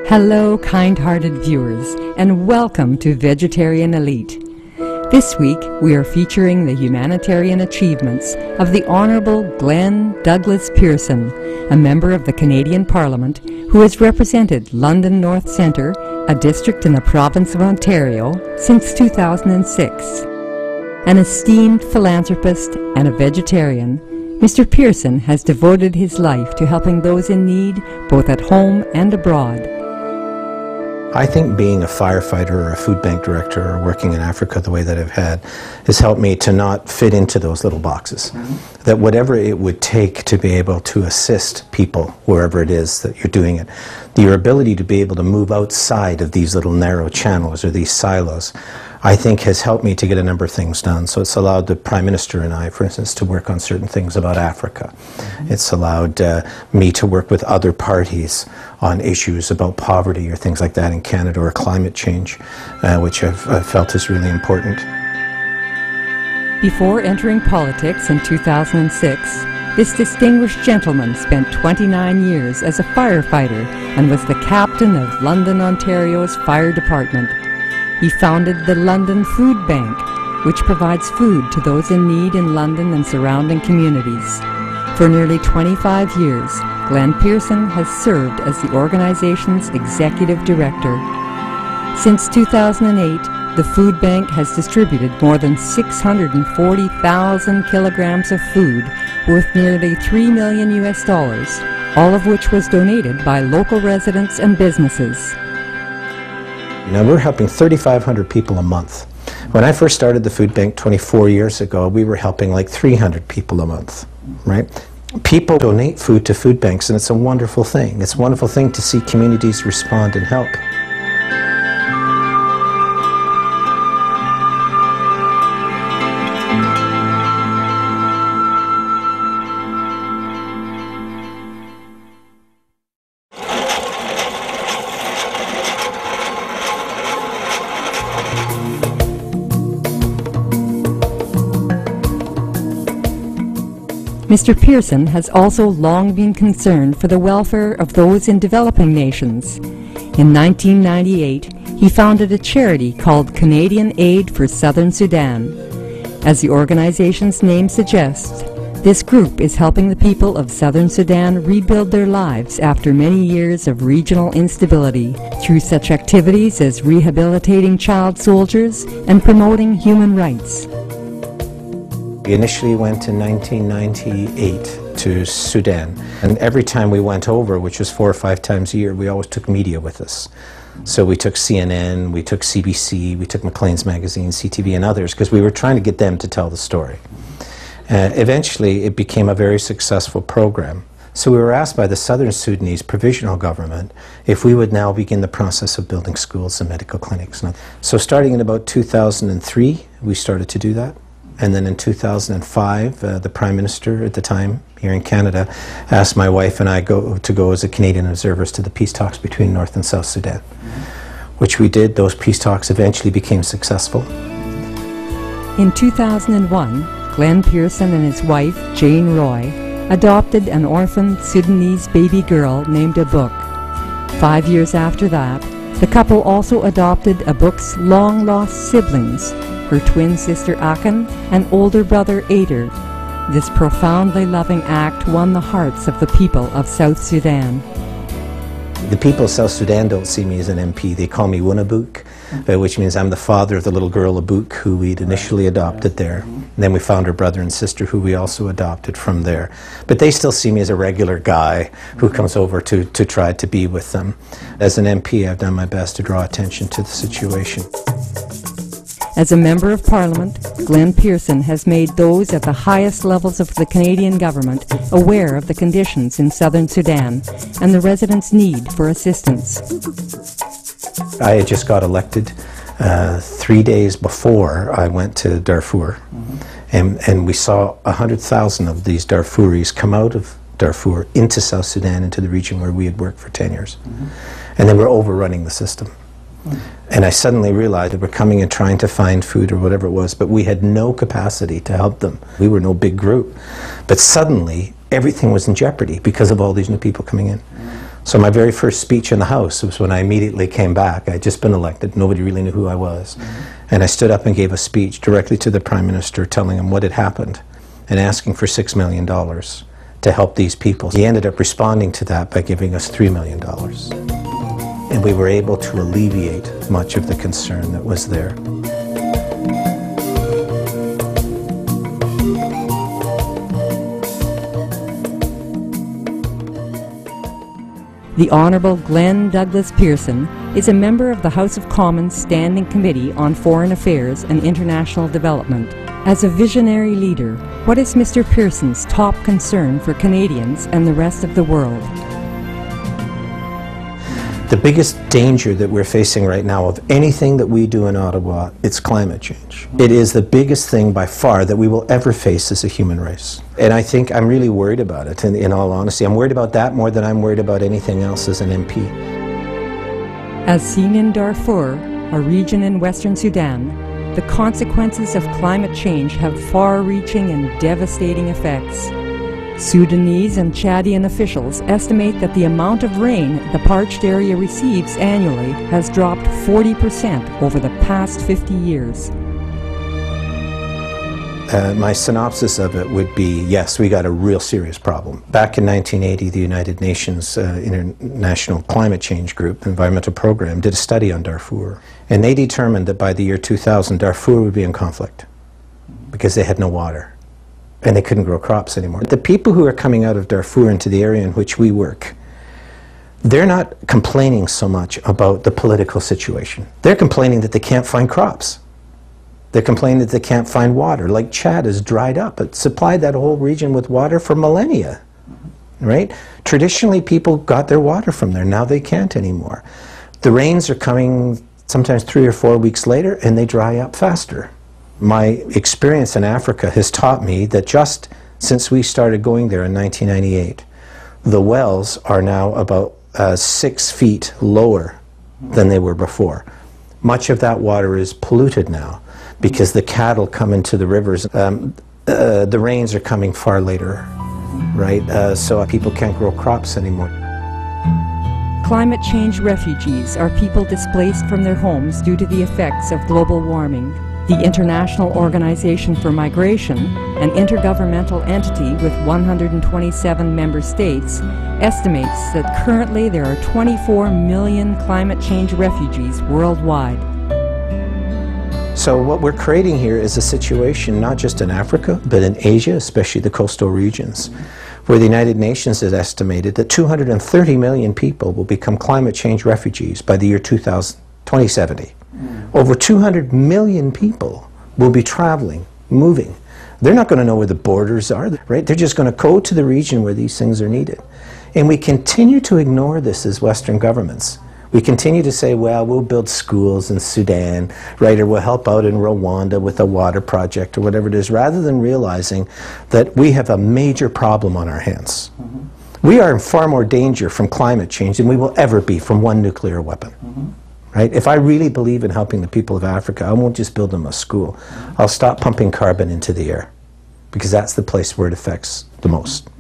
Hello, kind-hearted viewers, and welcome to Vegetarian Elite. This week, we are featuring the humanitarian achievements of the Honourable Glenn Douglas Pearson, a member of the Canadian Parliament who has represented London North Centre, a district in the province of Ontario, since 2006. An esteemed philanthropist and a vegetarian, Mr. Pearson has devoted his life to helping those in need both at home and abroad. I think being a firefighter or a food bank director or working in Africa the way that I've had has helped me to not fit into those little boxes. That whatever it would take to be able to assist people wherever it is that you're doing it, your ability to be able to move outside of these little narrow channels or these silos, I think has helped me to get a number of things done. So it's allowed the Prime Minister and I, for instance, to work on certain things about Africa. It's allowed me to work with other parties on issues about poverty or things like that in Canada, or climate change, which I've felt is really important. Before entering politics in 2006, this distinguished gentleman spent 29 years as a firefighter and was the captain of London, Ontario's fire department. He founded the London Food Bank, which provides food to those in need in London and surrounding communities. For nearly 25 years, Glenn Pearson has served as the organization's executive director. Since 2008, the food bank has distributed more than 640,000 kilograms of food worth nearly $3 million US, all of which was donated by local residents and businesses. Now we're helping 3,500 people a month. When I first started the food bank 24 years ago, we were helping like 300 people a month, right? People donate food to food banks, and it's a wonderful thing. It's a wonderful thing to see communities respond and help. Mr. Pearson has also long been concerned for the welfare of those in developing nations. In 1998, he founded a charity called Canadian Aid for Southern Sudan. As the organization's name suggests, this group is helping the people of Southern Sudan rebuild their lives after many years of regional instability through such activities as rehabilitating child soldiers and promoting human rights. We initially went in 1998 to Sudan, and every time we went over, which was 4 or 5 times a year, we always took media with us. So we took CNN, we took CBC, we took Maclean's Magazine, CTV and others, because we were trying to get them to tell the story. Eventually it became a very successful program. So we were asked by the Southern Sudanese Provisional Government if we would now begin the process of building schools and medical clinics. So starting in about 2003, we started to do that. And then in 2005, the Prime Minister at the time here in Canada asked my wife and I to go as a Canadian observers to the peace talks between North and South Sudan, which we did. Those peace talks eventually became successful. In 2001, Glenn Pearson and his wife, Jane Roy, adopted an orphaned Sudanese baby girl named Abuk. 5 years after that, the couple also adopted Abuk's long-lost siblings, her twin sister Akan and older brother Ader. This profoundly loving act won the hearts of the people of South Sudan. The people of South Sudan don't see me as an MP. They call me Wunabuk, which means I'm the father of the little girl Abuk, who we'd initially adopted there. And then we found her brother and sister, who we also adopted from there. But they still see me as a regular guy who comes over to try to be with them. As an MP, I've done my best to draw attention to the situation. As a Member of Parliament, Glenn Pearson has made those at the highest levels of the Canadian government aware of the conditions in Southern Sudan and the residents' need for assistance. I had just got elected 3 days before I went to Darfur, and we saw 100,000 of these Darfuris come out of Darfur into South Sudan, into the region where we had worked for 10 years. And they were overrunning the system. And I suddenly realized they were coming and trying to find food or whatever it was, but we had no capacity to help them. We were no big group. But suddenly, everything was in jeopardy because of all these new people coming in. So my very first speech in the House was when I immediately came back. I had just been elected. Nobody really knew who I was. And I stood up and gave a speech directly to the Prime Minister, telling him what had happened and asking for $6 million to help these people. He ended up responding to that by giving us $3 million. And we were able to alleviate much of the concern that was there. The Honourable Glenn Douglas Pearson is a member of the House of Commons Standing Committee on Foreign Affairs and International Development. As a visionary leader, what is Mr. Pearson's top concern for Canadians and the rest of the world? The biggest danger that we're facing right now of anything that we do in Ottawa, it's climate change. It is the biggest thing by far that we will ever face as a human race. And I think I'm really worried about it, in all honesty. I'm worried about that more than I'm worried about anything else as an MP. As seen in Darfur, a region in Western Sudan, the consequences of climate change have far-reaching and devastating effects. Sudanese and Chadian officials estimate that the amount of rain the parched area receives annually has dropped 40% over the past 50 years. My synopsis of it would be, yes, we got a real serious problem. Back in 1980, the United Nations International Climate Change Group, Environmental Program, did a study on Darfur. And they determined that by the year 2000, Darfur would be in conflict because they had no water. And they couldn't grow crops anymore. The people who are coming out of Darfur into the area in which we work, they're not complaining so much about the political situation. They're complaining that they can't find crops. They're complaining that they can't find water. Like Chad is dried up. It supplied that whole region with water for millennia, right? Traditionally, people got their water from there. Now they can't anymore. The rains are coming sometimes 3 or 4 weeks later, and they dry up faster. My experience in Africa has taught me that just since we started going there in 1998, the wells are now about 6 feet lower than they were before. Much of that water is polluted now because the cattle come into the rivers. The rains are coming far later, right? So people can't grow crops anymore. Climate change refugees are people displaced from their homes due to the effects of global warming. The International Organization for Migration, an intergovernmental entity with 127 member states, estimates that currently there are 24 million climate change refugees worldwide. So what we're creating here is a situation not just in Africa, but in Asia, especially the coastal regions, where the United Nations has estimated that 230 million people will become climate change refugees by the year 2070. Over 200 million people will be traveling, moving. They're not going to know where the borders are, right? They're just going to go to the region where these things are needed. And we continue to ignore this as Western governments. We continue to say, well, we'll build schools in Sudan, right? Or we'll help out in Rwanda with a water project or whatever it is, rather than realizing that we have a major problem on our hands. We are in far more danger from climate change than we will ever be from one nuclear weapon. Right? If I really believe in helping the people of Africa, I won't just build them a school. I'll stop pumping carbon into the air, because that's the place where it affects the most.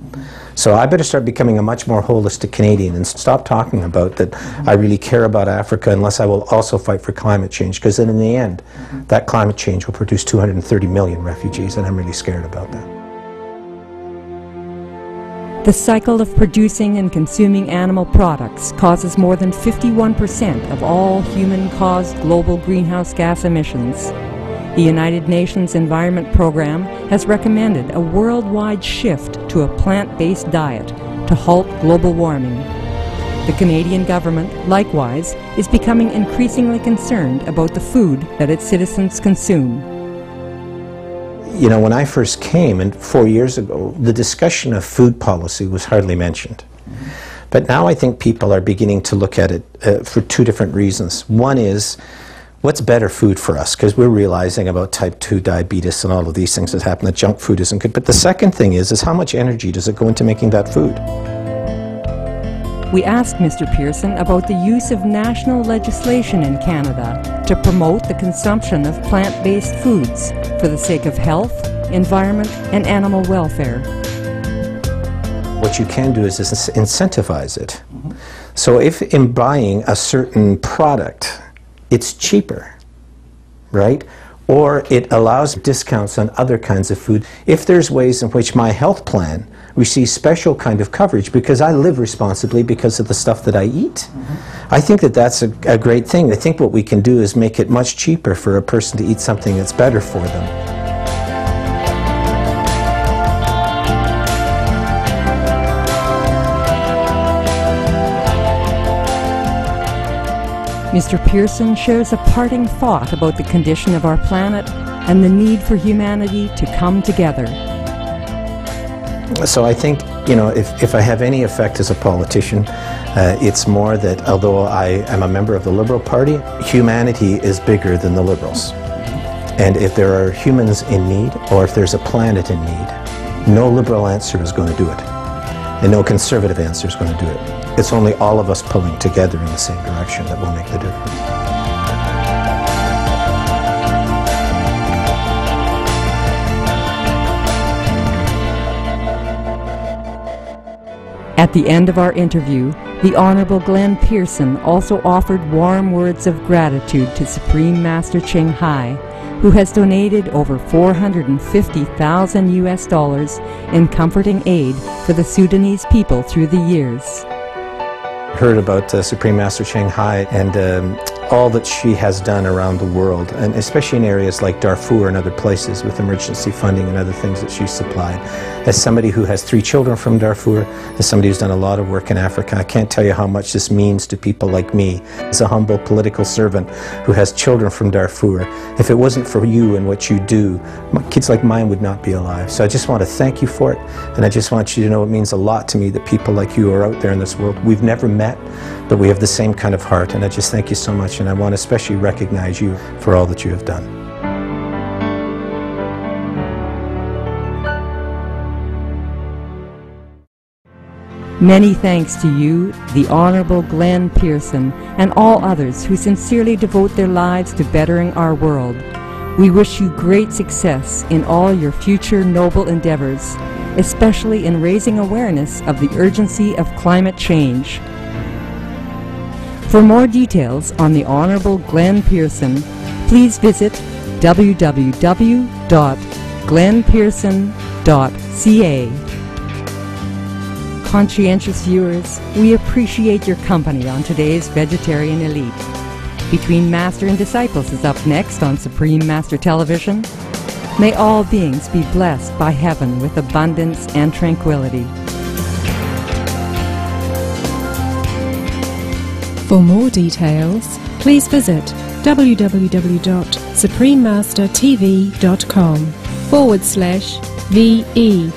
So I better start becoming a much more holistic Canadian and stop talking about that I really care about Africa unless I will also fight for climate change, because then in the end, that climate change will produce 230 million refugees, and I'm really scared about that. The cycle of producing and consuming animal products causes more than 51% of all human-caused global greenhouse gas emissions. The United Nations Environment Program has recommended a worldwide shift to a plant-based diet to halt global warming. The Canadian government, likewise, is becoming increasingly concerned about the food that its citizens consume. You know, when I first came, and 4 years ago, the discussion of food policy was hardly mentioned. But now I think people are beginning to look at it for two different reasons. One is, what's better food for us? Because we're realizing about type 2 diabetes and all of these things that happen, that junk food isn't good. But the second thing is how much energy does it go into making that food? We asked Mr. Pearson about the use of national legislation in Canada to promote the consumption of plant-based foods for the sake of health, environment, and animal welfare. What you can do is incentivize it. So if in buying a certain product, it's cheaper, right? Or it allows discounts on other kinds of food. If there's ways in which my health plan receives special kind of coverage because I live responsibly because of the stuff that I eat, I think that that's a great thing. I think what we can do is make it much cheaper for a person to eat something that's better for them. Mr. Pearson shares a parting thought about the condition of our planet and the need for humanity to come together. So I think, you know, if I have any effect as a politician, it's more that although I am a member of the Liberal Party, humanity is bigger than the Liberals. And if there are humans in need, or if there's a planet in need, no Liberal answer is going to do it. And no Conservative answer is going to do it. It's only all of us pulling together in the same direction that will make the difference. At the end of our interview, the Honorable Glenn Pearson also offered warm words of gratitude to Supreme Master Ching Hai, who has donated over $450,000 US in comforting aid for the Sudanese people through the years. Heard about Supreme Master Ching Hai and all that she has done around the world, and especially in areas like Darfur and other places with emergency funding and other things that she's supplied. As somebody who has 3 children from Darfur, as somebody who's done a lot of work in Africa, I can't tell you how much this means to people like me, as a humble political servant who has children from Darfur. If it wasn't for you and what you do, kids like mine would not be alive. So I just want to thank you for it, and I just want you to know it means a lot to me that people like you are out there in this world. We've never met, but we have the same kind of heart, and I just thank you so much, and I want to especially recognize you for all that you have done. Many thanks to you, the Honorable Glenn Pearson, and all others who sincerely devote their lives to bettering our world. We wish you great success in all your future noble endeavors, especially in raising awareness of the urgency of climate change. For more details on the Honorable Glenn Pearson, please visit www.glennpearson.ca. Conscientious viewers, we appreciate your company on today's Vegetarian Elite. Between Master and Disciples is up next on Supreme Master Television. May all beings be blessed by heaven with abundance and tranquility. For more details, please visit www.suprememastertv.com/VE